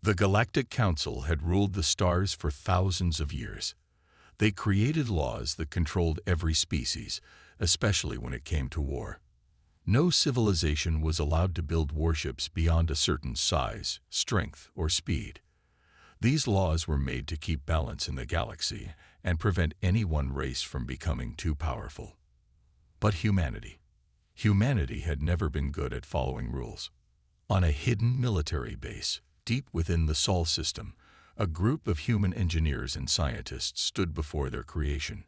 The Galactic Council had ruled the stars for thousands of years. They created laws that controlled every species, especially when it came to war. No civilization was allowed to build warships beyond a certain size, strength, or speed. These laws were made to keep balance in the galaxy and prevent any one race from becoming too powerful. But humanity had never been good at following rules. On a hidden military base, deep within the Sol system, a group of human engineers and scientists stood before their creation.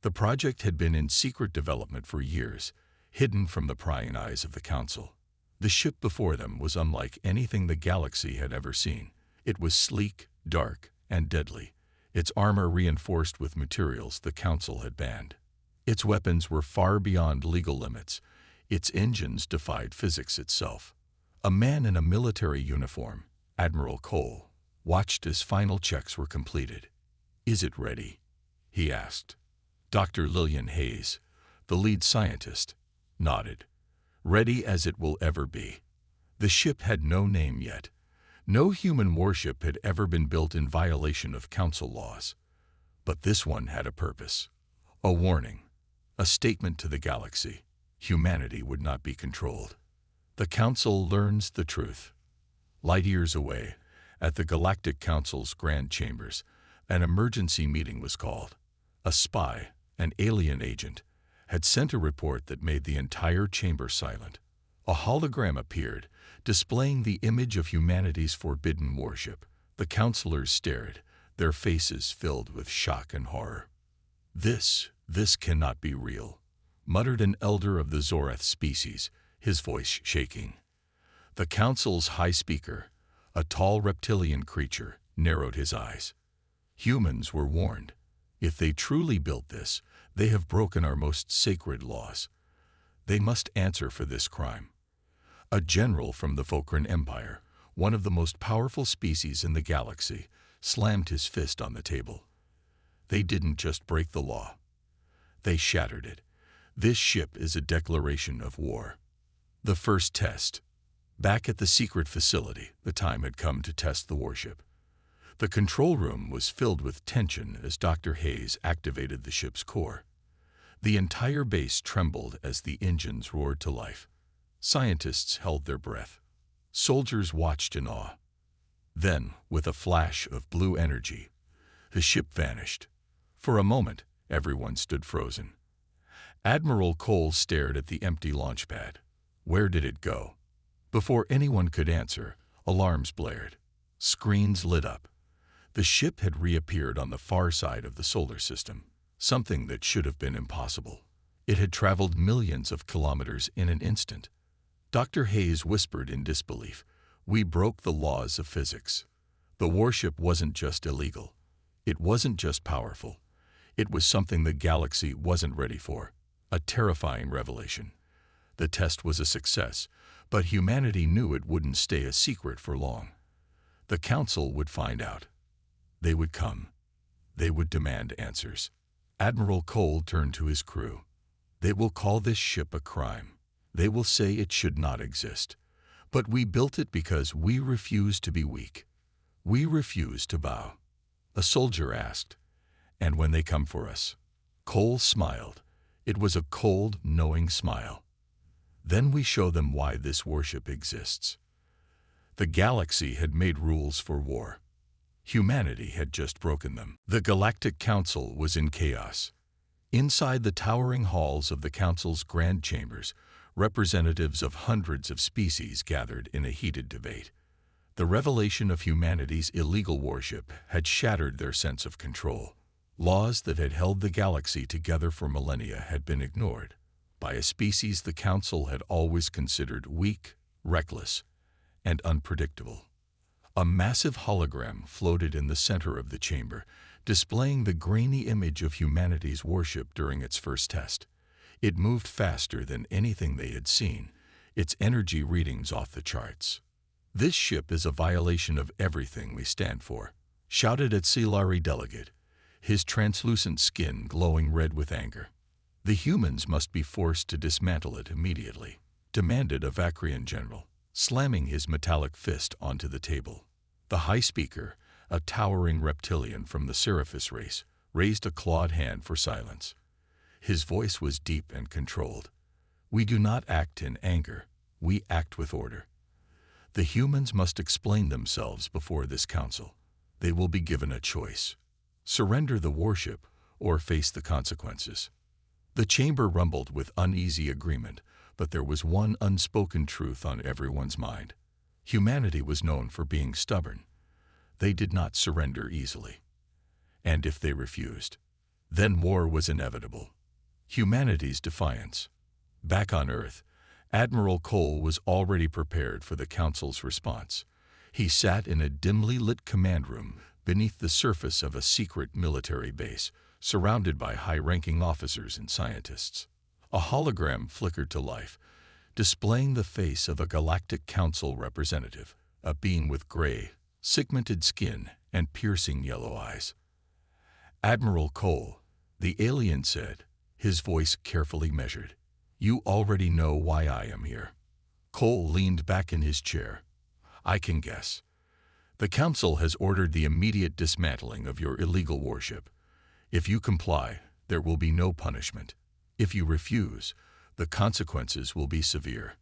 The project had been in secret development for years, hidden from the prying eyes of the Council. The ship before them was unlike anything the galaxy had ever seen. It was sleek, dark, and deadly, its armor reinforced with materials the Council had banned. Its weapons were far beyond legal limits. Its engines defied physics itself. A man in a military uniform, Admiral Cole, watched as final checks were completed. "Is it ready?" he asked. Dr. Lillian Hayes, the lead scientist, nodded. "Ready as it will ever be." The ship had no name yet. No human warship had ever been built in violation of Council laws. But this one had a purpose. A warning. A statement to the galaxy. Humanity would not be controlled. The Council learns the truth. Light years away, at the Galactic Council's grand chambers, an emergency meeting was called. A spy, an alien agent, had sent a report that made the entire chamber silent. A hologram appeared, displaying the image of humanity's forbidden warship. The counselors stared, their faces filled with shock and horror. This cannot be real," muttered an elder of the Zorath species, his voice shaking. The Council's high speaker, a tall reptilian creature, narrowed his eyes. "Humans were warned. If they truly built this, they have broken our most sacred laws. They must answer for this crime." A general from the Vokran Empire, one of the most powerful species in the galaxy, slammed his fist on the table. "They didn't just break the law. They shattered it. This ship is a declaration of war." The first test. Back at the secret facility, the time had come to test the warship. The control room was filled with tension as Dr. Hayes activated the ship's core. The entire base trembled as the engines roared to life. Scientists held their breath. Soldiers watched in awe. Then, with a flash of blue energy, the ship vanished. For a moment, everyone stood frozen. Admiral Cole stared at the empty launch pad. Where did it go? Before anyone could answer, alarms blared. Screens lit up. The ship had reappeared on the far side of the solar system, something that should have been impossible. It had traveled millions of kilometers in an instant. Dr. Hayes whispered in disbelief, "We broke the laws of physics. The warship wasn't just illegal. It wasn't just powerful. It was something the galaxy wasn't ready for. A terrifying revelation. The test was a success, but humanity knew it wouldn't stay a secret for long. The Council would find out. They would come. They would demand answers." Admiral Cole turned to his crew. "They will call this ship a crime. They will say it should not exist. But we built it because we refuse to be weak. We refuse to bow." A soldier asked, "And when they come for us?" Cole smiled. It was a cold, knowing smile. "Then we show them why this warship exists." The galaxy had made rules for war. Humanity had just broken them. The Galactic Council was in chaos. Inside the towering halls of the Council's grand chambers, representatives of hundreds of species gathered in a heated debate. The revelation of humanity's illegal warship had shattered their sense of control. Laws that had held the galaxy together for millennia had been ignored by a species the Council had always considered weak, reckless, and unpredictable. A massive hologram floated in the center of the chamber, displaying the grainy image of humanity's warship during its first test. It moved faster than anything they had seen, its energy readings off the charts. "This ship is a violation of everything we stand for," shouted a Tsilari delegate, his translucent skin glowing red with anger. "The humans must be forced to dismantle it immediately," demanded a Vakrian general, slamming his metallic fist onto the table. The High Speaker, a towering reptilian from the Seraphis race, raised a clawed hand for silence. His voice was deep and controlled. We do not act in anger, we act with order. The humans must explain themselves before this council. They will be given a choice: surrender the warship or face the consequences. The chamber rumbled with uneasy agreement, but there was one unspoken truth on everyone's mind. Humanity was known for being stubborn. They did not surrender easily. And if they refused, then war was inevitable. Humanity's defiance. Back on Earth, Admiral Cole was already prepared for the Council's response. He sat in a dimly lit command room beneath the surface of a secret military base, surrounded by high-ranking officers and scientists. A hologram flickered to life, displaying the face of a Galactic Council representative, a being with gray, segmented skin and piercing yellow eyes. "Admiral Cole," the alien said, his voice carefully measured. "You already know why I am here." Cole leaned back in his chair. "I can guess. The Council has ordered the immediate dismantling of your illegal warship. If you comply, there will be no punishment. If you refuse, the consequences will be severe."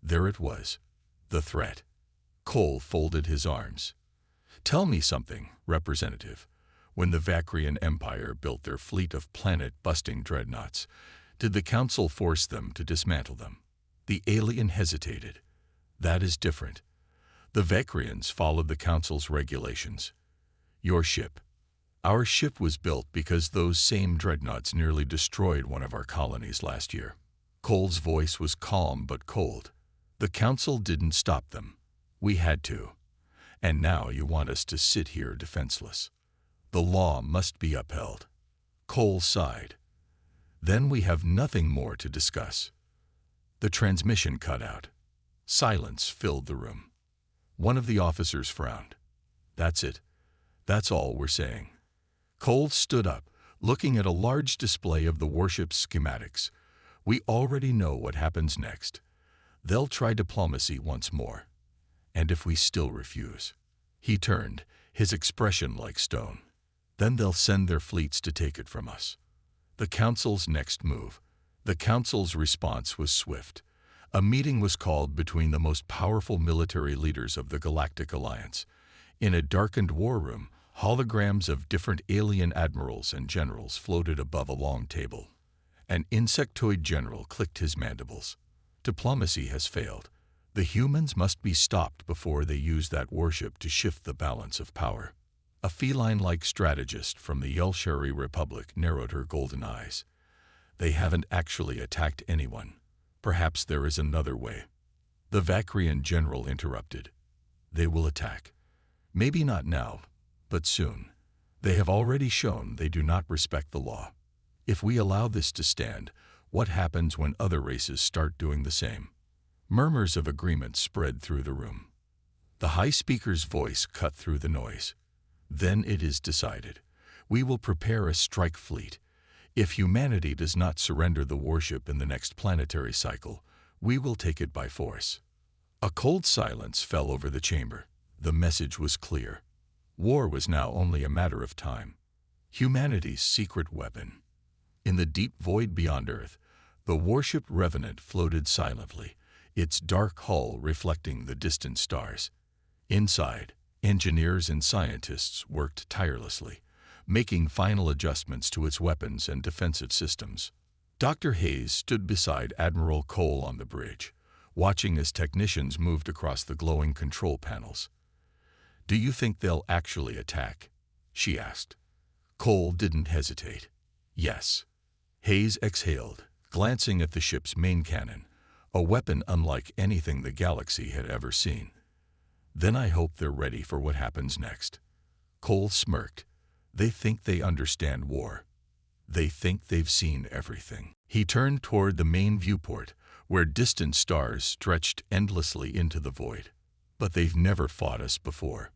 There it was, the threat. Cole folded his arms. "Tell me something, Representative. When the Vacrian Empire built their fleet of planet-busting dreadnoughts, did the Council force them to dismantle them?" The alien hesitated. "That is different. The Vacrians followed the Council's regulations. Your ship. Our ship was built because those same dreadnoughts nearly destroyed one of our colonies last year." Cole's voice was calm but cold. "The Council didn't stop them. We had to. And now you want us to sit here defenseless. The law must be upheld." Cole sighed. "Then we have nothing more to discuss." The transmission cut out. Silence filled the room. One of the officers frowned. "That's it. That's all we're saying." Cole stood up, looking at a large display of the warship's schematics. "We already know what happens next. They'll try diplomacy once more. And if we still refuse—" He turned, his expression like stone. "Then they'll send their fleets to take it from us." The Council's next move. The Council's response was swift. A meeting was called between the most powerful military leaders of the Galactic Alliance. In a darkened war room, holograms of different alien admirals and generals floated above a long table. An insectoid general clicked his mandibles. "Diplomacy has failed. The humans must be stopped before they use that warship to shift the balance of power." A feline-like strategist from the Yelshari Republic narrowed her golden eyes. "They haven't actually attacked anyone. Perhaps there is another way." The Vacrian general interrupted. "They will attack. Maybe not now, but soon. They have already shown they do not respect the law. If we allow this to stand, what happens when other races start doing the same?" Murmurs of agreement spread through the room. The High Speaker's voice cut through the noise. "Then it is decided. We will prepare a strike fleet. If humanity does not surrender the warship in the next planetary cycle, we will take it by force." A cold silence fell over the chamber. The message was clear. War was now only a matter of time. Humanity's secret weapon. In the deep void beyond Earth, the warship Revenant floated silently, its dark hull reflecting the distant stars. Inside, engineers and scientists worked tirelessly, making final adjustments to its weapons and defensive systems. Dr. Hayes stood beside Admiral Cole on the bridge, watching as technicians moved across the glowing control panels. "Do you think they'll actually attack?" she asked. Cole didn't hesitate. "Yes." Hayes exhaled, glancing at the ship's main cannon, a weapon unlike anything the galaxy had ever seen. "Then I hope they're ready for what happens next." Cole smirked. "They think they understand war. They think they've seen everything." He turned toward the main viewport, where distant stars stretched endlessly into the void. "But they've never fought us before."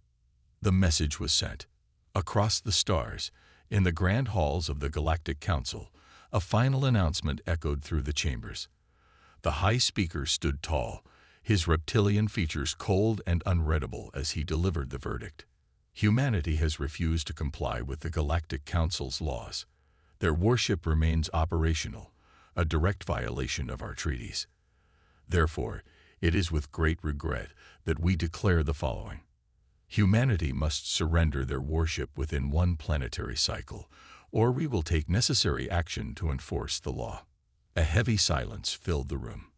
The message was sent. Across the stars, in the grand halls of the Galactic Council, a final announcement echoed through the chambers. The High Speaker stood tall, his reptilian features cold and unreadable as he delivered the verdict. Humanity has refused to comply with the Galactic Council's laws. Their warship remains operational, a direct violation of our treaties. Therefore, it is with great regret that we declare the following. Humanity must surrender their warship within one planetary cycle, or we will take necessary action to enforce the law. A heavy silence filled the room.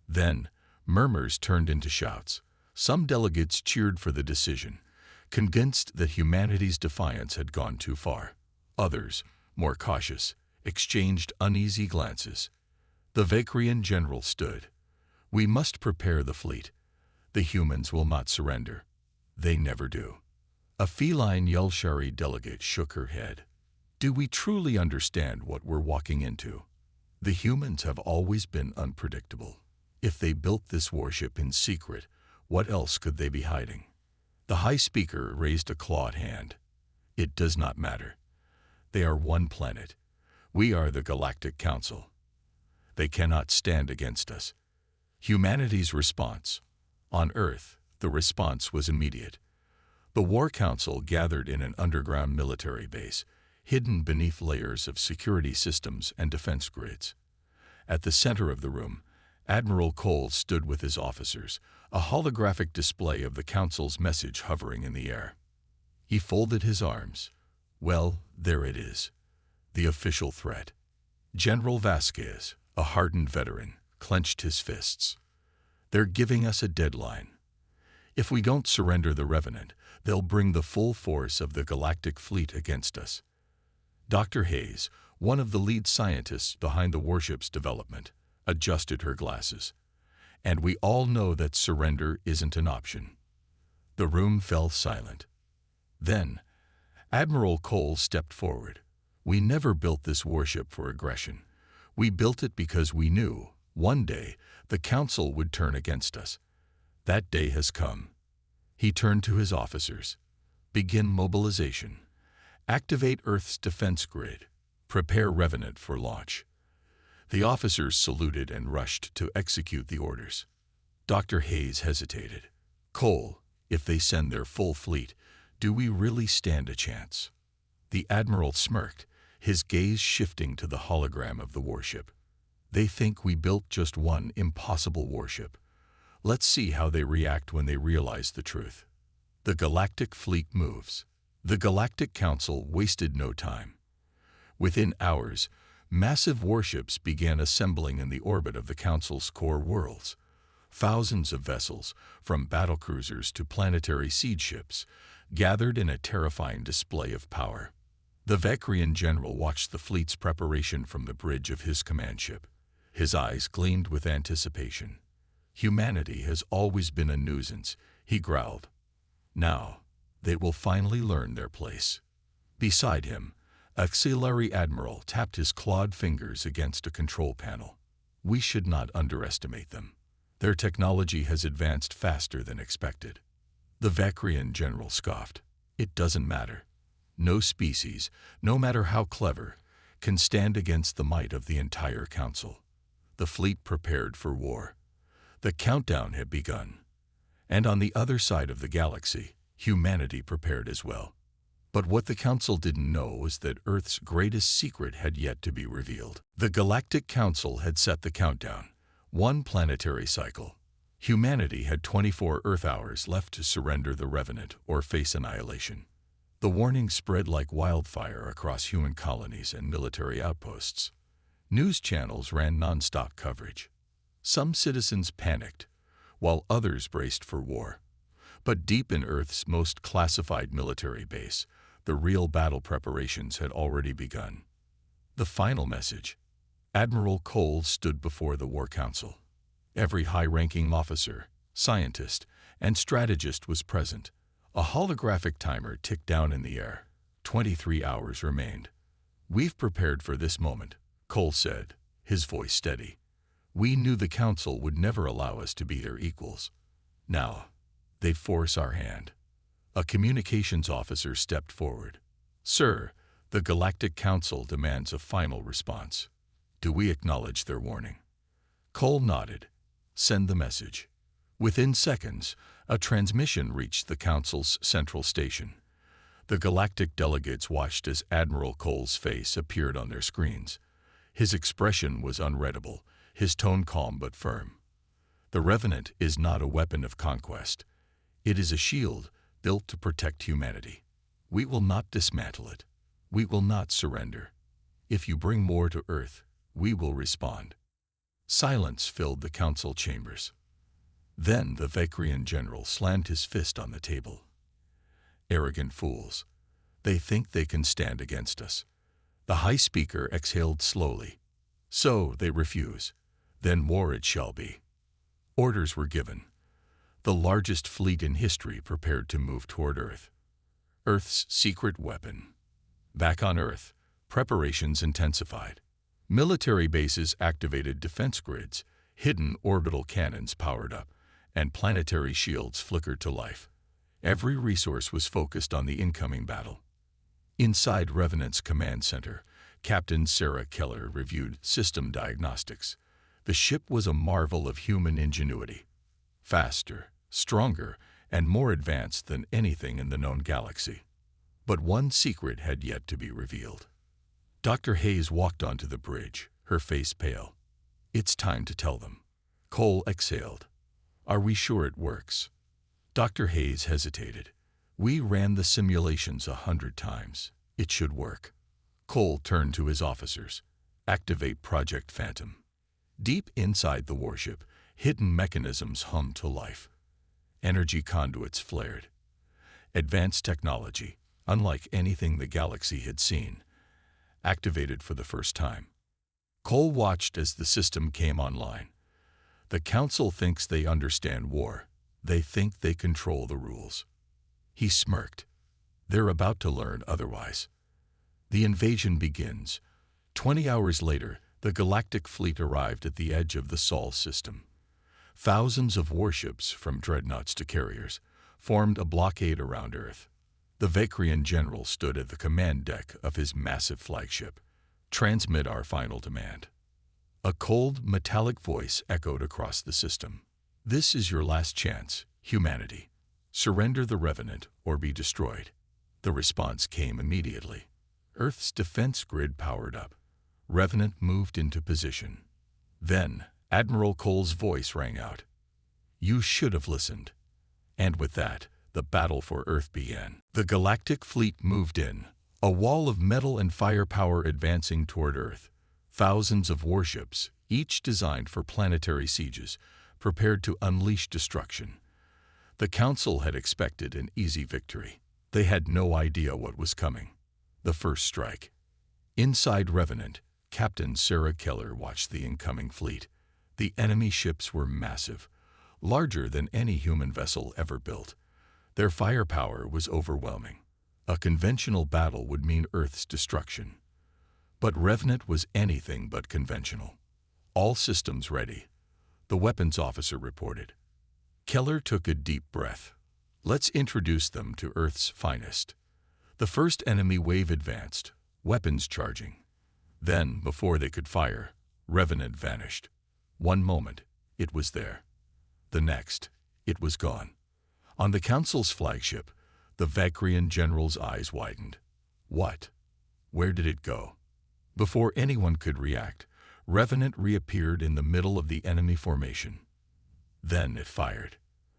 Then, murmurs turned into shouts. Some delegates cheered for the decision, convinced that humanity's defiance had gone too far. Others, more cautious, exchanged uneasy glances. The Vakrian general stood. We must prepare the fleet. The humans will not surrender. They never do. A feline Yulshari delegate shook her head. Do we truly understand what we're walking into? The humans have always been unpredictable. If they built this warship in secret, what else could they be hiding? The High Speaker raised a clawed hand. It does not matter. They are one planet. We are the Galactic Council. They cannot stand against us. Humanity's response. On Earth, the response was immediate. The War Council gathered in an underground military base, hidden beneath layers of security systems and defense grids. At the center of the room, Admiral Cole stood with his officers, a holographic display of the Council's message hovering in the air. He folded his arms. Well, there it is. The official threat. General Vasquez, a hardened veteran, clenched his fists. They're giving us a deadline. If we don't surrender the Revenant, they'll bring the full force of the galactic fleet against us. Dr. Hayes, one of the lead scientists behind the warship's development, adjusted her glasses. And we all know that surrender isn't an option. The room fell silent. Then, Admiral Cole stepped forward. We never built this warship for aggression. We built it because we knew, one day, the Council would turn against us. That day has come. He turned to his officers. Begin mobilization. Activate Earth's defense grid. Prepare Revenant for launch. The officers saluted and rushed to execute the orders. Dr. Hayes hesitated. Cole, if they send their full fleet, do we really stand a chance? The Admiral smirked, his gaze shifting to the hologram of the warship. They think we built just one impossible warship. Let's see how they react when they realize the truth. The galactic fleet moves. The Galactic Council wasted no time. Within hours, massive warships began assembling in the orbit of the Council's core worlds. Thousands of vessels, from battlecruisers to planetary siege ships, gathered in a terrifying display of power. The Vakrian general watched the fleet's preparation from the bridge of his command ship. His eyes gleamed with anticipation. Humanity has always been a nuisance, he growled. Now, they will finally learn their place. Beside him, Auxiliary Admiral tapped his clawed fingers against a control panel. We should not underestimate them. Their technology has advanced faster than expected. The Vakrian general scoffed. It doesn't matter. No species, no matter how clever, can stand against the might of the entire Council. The fleet prepared for war. The countdown had begun. And on the other side of the galaxy, humanity prepared as well. But what the Council didn't know was that Earth's greatest secret had yet to be revealed. The Galactic Council had set the countdown, one planetary cycle. Humanity had 24 Earth hours left to surrender the Revenant or face annihilation. The warning spread like wildfire across human colonies and military outposts. News channels ran non-stop coverage. Some citizens panicked, while others braced for war. But deep in Earth's most classified military base, the real battle preparations had already begun. The final message. Admiral Cole stood before the War Council. Every high-ranking officer, scientist, and strategist was present. A holographic timer ticked down in the air. 23 hours remained. We've prepared for this moment, Cole said, his voice steady. We knew the Council would never allow us to be their equals. Now, they'd force our hand. A communications officer stepped forward. Sir, the Galactic Council demands a final response. Do we acknowledge their warning? Cole nodded. Send the message. Within seconds, a transmission reached the Council's central station. The galactic delegates watched as Admiral Cole's face appeared on their screens. His expression was unreadable, his tone calm but firm. The Revenant is not a weapon of conquest. It is a shield built to protect humanity. We will not dismantle it. We will not surrender. If you bring more to Earth, we will respond. Silence filled the council chambers. Then the Vakrian general slammed his fist on the table. Arrogant fools. They think they can stand against us. The High Speaker exhaled slowly. So they refuse. Then war it shall be. Orders were given. The largest fleet in history prepared to move toward Earth. Earth's secret weapon. Back on Earth, preparations intensified. Military bases activated defense grids, hidden orbital cannons powered up, and planetary shields flickered to life. Every resource was focused on the incoming battle. Inside Revenant's command center, Captain Sarah Keller reviewed system diagnostics. The ship was a marvel of human ingenuity. Faster, stronger, and more advanced than anything in the known galaxy. But one secret had yet to be revealed. Dr. Hayes walked onto the bridge, her face pale. It's time to tell them. Cole exhaled. Are we sure it works? Dr. Hayes hesitated. We ran the simulations 100 times. It should work. Cole turned to his officers. Activate Project Phantom. Deep inside the warship, hidden mechanisms hummed to life. Energy conduits flared. Advanced technology, unlike anything the galaxy had seen, activated for the first time. Cole watched as the system came online. The Council thinks they understand war. They think they control the rules. He smirked. They're about to learn otherwise. The invasion begins. 20 hours later, the galactic fleet arrived at the edge of the Sol system. Thousands of warships, from dreadnoughts to carriers, formed a blockade around Earth. The Vakrian general stood at the command deck of his massive flagship. Transmit our final demand. A cold, metallic voice echoed across the system. This is your last chance, humanity. Surrender the Revenant or be destroyed. The response came immediately. Earth's defense grid powered up. Revenant moved into position. Then, Admiral Cole's voice rang out. You should have listened. And with that, the battle for Earth began. The galactic fleet moved in, a wall of metal and firepower advancing toward Earth. Thousands of warships, each designed for planetary sieges, prepared to unleash destruction. The Council had expected an easy victory. They had no idea what was coming. The first strike. Inside Revenant, Captain Sarah Keller watched the incoming fleet. The enemy ships were massive, larger than any human vessel ever built. Their firepower was overwhelming. A conventional battle would mean Earth's destruction. But Revenant was anything but conventional. All systems ready, the weapons officer reported. Keller took a deep breath. Let's introduce them to Earth's finest. The first enemy wave advanced, weapons charging. Then, before they could fire, Revenant vanished. One moment, it was there. The next, it was gone. On the Council's flagship, the Vakrian general's eyes widened. What? Where did it go? Before anyone could react, Revenant reappeared in the middle of the enemy formation. Then it fired.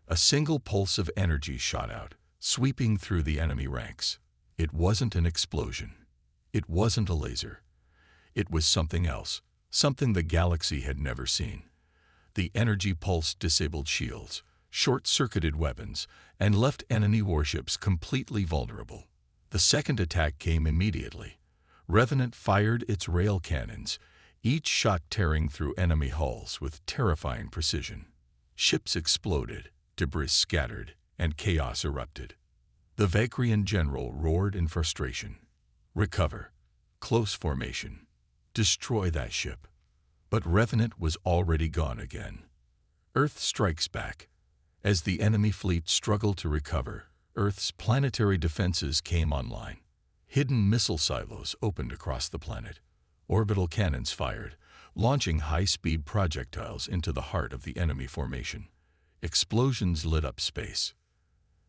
A single pulse of energy shot out, sweeping through the enemy ranks. It wasn't an explosion. It wasn't a laser. It was something else, something the galaxy had never seen. The energy pulse disabled shields, short-circuited weapons, and left enemy warships completely vulnerable. The second attack came immediately. Revenant fired its rail cannons, each shot tearing through enemy hulls with terrifying precision. Ships exploded, debris scattered, and chaos erupted. The Vakrian general roared in frustration. Recover. Close formation. Destroy that ship. But Revenant was already gone again. Earth strikes back. As the enemy fleet struggled to recover, Earth's planetary defenses came online. Hidden missile silos opened across the planet. Orbital cannons fired, launching high-speed projectiles into the heart of the enemy formation. Explosions lit up space.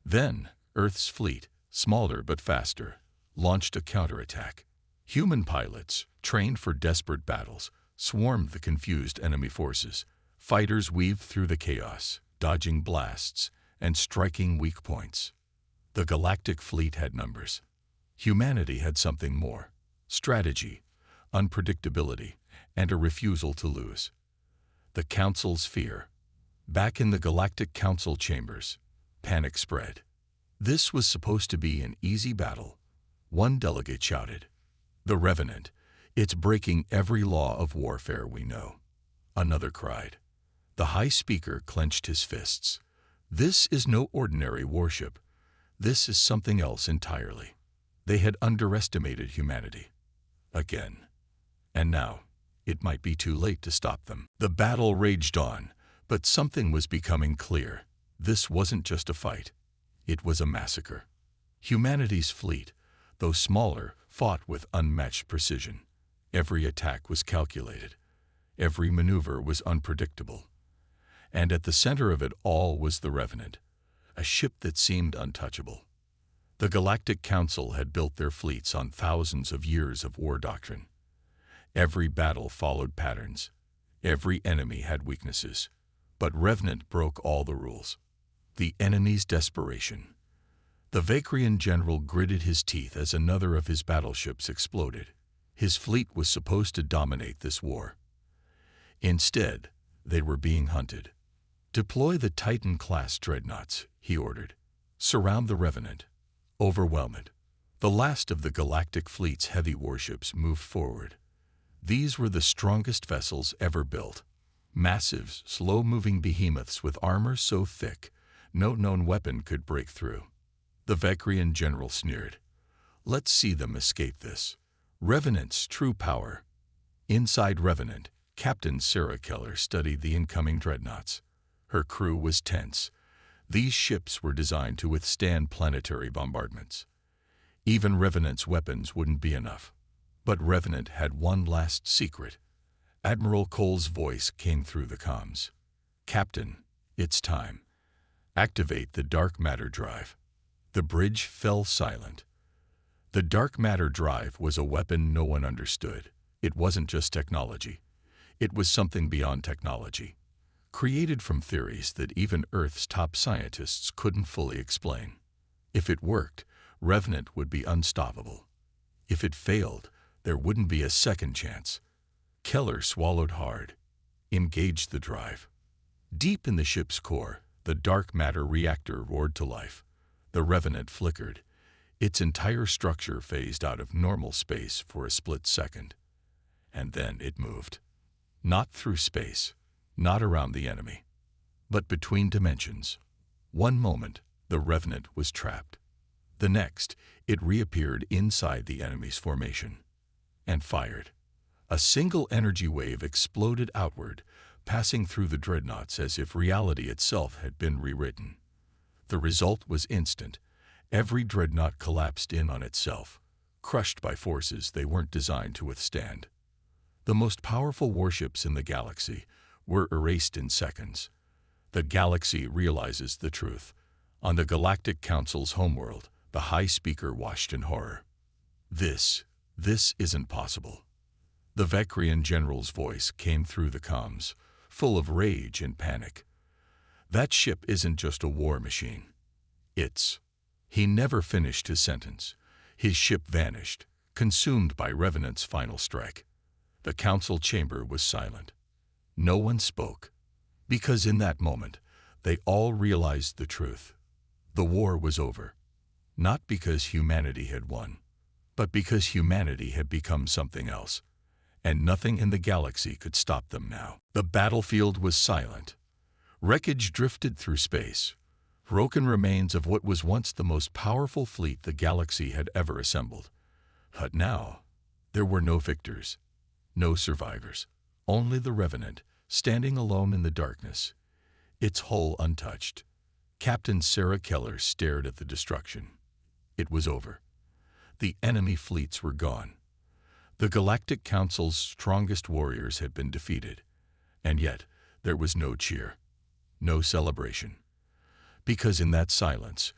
Then, Earth's fleet, smaller but faster, launched a counterattack. Human pilots, trained for desperate battles, swarmed the confused enemy forces. Fighters weaved through the chaos, dodging blasts and striking weak points. The galactic fleet had numbers. Humanity had something more: strategy, unpredictability, and a refusal to lose. The Council's fear. Back in the Galactic Council chambers, panic spread. This was supposed to be an easy battle. One delegate shouted, "The Revenant, it's breaking every law of warfare we know." Another cried. The High Speaker clenched his fists. "This is no ordinary warship. This is something else entirely." They had underestimated humanity. Again. And now, it might be too late to stop them. The battle raged on, but something was becoming clear. This wasn't just a fight. It was a massacre. Humanity's fleet, though smaller, fought with unmatched precision. Every attack was calculated. Every maneuver was unpredictable. And at the center of it all was the Revenant, a ship that seemed untouchable. The Galactic Council had built their fleets on thousands of years of war doctrine. Every battle followed patterns. Every enemy had weaknesses. But Revenant broke all the rules. The enemy's desperation. The Vakrian general gritted his teeth as another of his battleships exploded. His fleet was supposed to dominate this war. Instead, they were being hunted. "Deploy the Titan-class dreadnoughts," he ordered. "Surround the Revenant. Overwhelm it." The last of the Galactic Fleet's heavy warships moved forward. These were the strongest vessels ever built. Massive, slow-moving behemoths with armor so thick, no known weapon could break through. The Vakrian general sneered. "Let's see them escape this." Revenant's true power. Inside Revenant, Captain Sarah Keller studied the incoming dreadnoughts. Her crew was tense. These ships were designed to withstand planetary bombardments. Even Revenant's weapons wouldn't be enough. But Revenant had one last secret. Admiral Cole's voice came through the comms. "Captain, it's time. Activate the dark matter drive." The bridge fell silent. The dark matter drive was a weapon no one understood. It wasn't just technology. It was something beyond technology, created from theories that even Earth's top scientists couldn't fully explain. If it worked, Revenant would be unstoppable. If it failed, there wouldn't be a second chance. Keller swallowed hard, engaged the drive. Deep in the ship's core, the dark matter reactor roared to life. The Revenant flickered. Its entire structure phased out of normal space for a split second. And then it moved. Not through space, not around the enemy, but between dimensions. One moment, the Revenant was trapped. The next, it reappeared inside the enemy's formation and fired. A single energy wave exploded outward, passing through the dreadnoughts as if reality itself had been rewritten. The result was instant. Every dreadnought collapsed in on itself, crushed by forces they weren't designed to withstand. The most powerful warships in the galaxy were erased in seconds. The galaxy realizes the truth. On the Galactic Council's homeworld, the High Speaker watched in horror. This isn't possible." The Vakrian general's voice came through the comms, full of rage and panic. "That ship isn't just a war machine. It's—" He never finished his sentence. His ship vanished, consumed by Revenant's final strike. The council chamber was silent. No one spoke, because in that moment, they all realized the truth. The war was over, not because humanity had won, but because humanity had become something else, and nothing in the galaxy could stop them now. The battlefield was silent. Wreckage drifted through space, broken remains of what was once the most powerful fleet the galaxy had ever assembled. But now, there were no victors, no survivors, only the Revenant, standing alone in the darkness, its hull untouched. Captain Sarah Keller stared at the destruction. It was over. The enemy fleets were gone. The Galactic Council's strongest warriors had been defeated, and yet there was no cheer, no celebration. Because in that silence,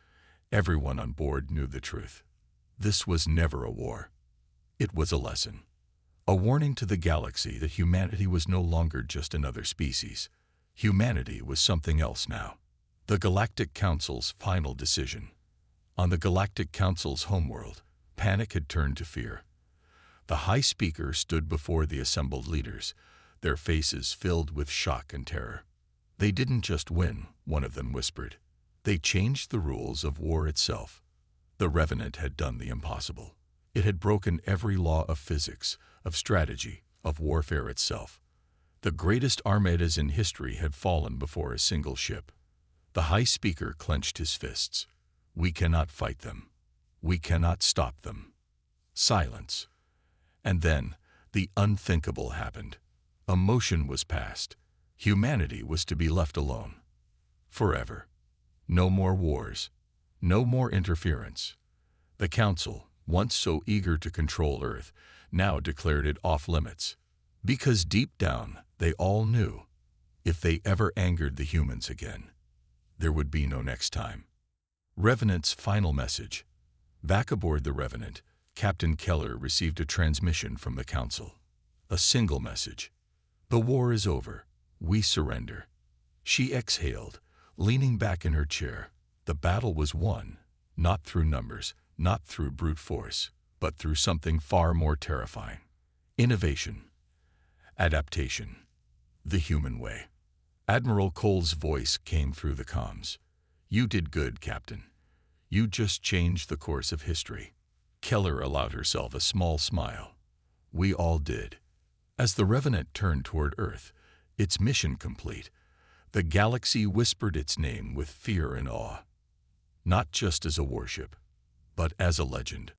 everyone on board knew the truth. This was never a war. It was a lesson. A warning to the galaxy that humanity was no longer just another species. Humanity was something else now. The Galactic Council's final decision. On the Galactic Council's homeworld, panic had turned to fear. The High Speaker stood before the assembled leaders, their faces filled with shock and terror. They didn't just win, one of them whispered. They changed the rules of war itself. The Revenant had done the impossible. It had broken every law of physics, of strategy, of warfare itself. The greatest armadas in history had fallen before a single ship. The High Speaker clenched his fists. We cannot fight them. We cannot stop them. Silence. And then, the unthinkable happened. A motion was passed. Humanity was to be left alone. Forever. No more wars. No more interference. The Council, once so eager to control Earth, now declared it off-limits. Because deep down, they all knew, if they ever angered the humans again, there would be no next time. Revenant's final message. Back aboard the Revenant, Captain Keller received a transmission from the Council. A single message. The war is over. We surrender. She exhaled, leaning back in her chair. The battle was won, not through numbers, not through brute force, but through something far more terrifying. Innovation. Adaptation. The human way. Admiral Cole's voice came through the comms. You did good, Captain. You just changed the course of history. Keller allowed herself a small smile. We all did. As the Revenant turned toward Earth, its mission complete, the galaxy whispered its name with fear and awe. Not just as a warship, but as a legend.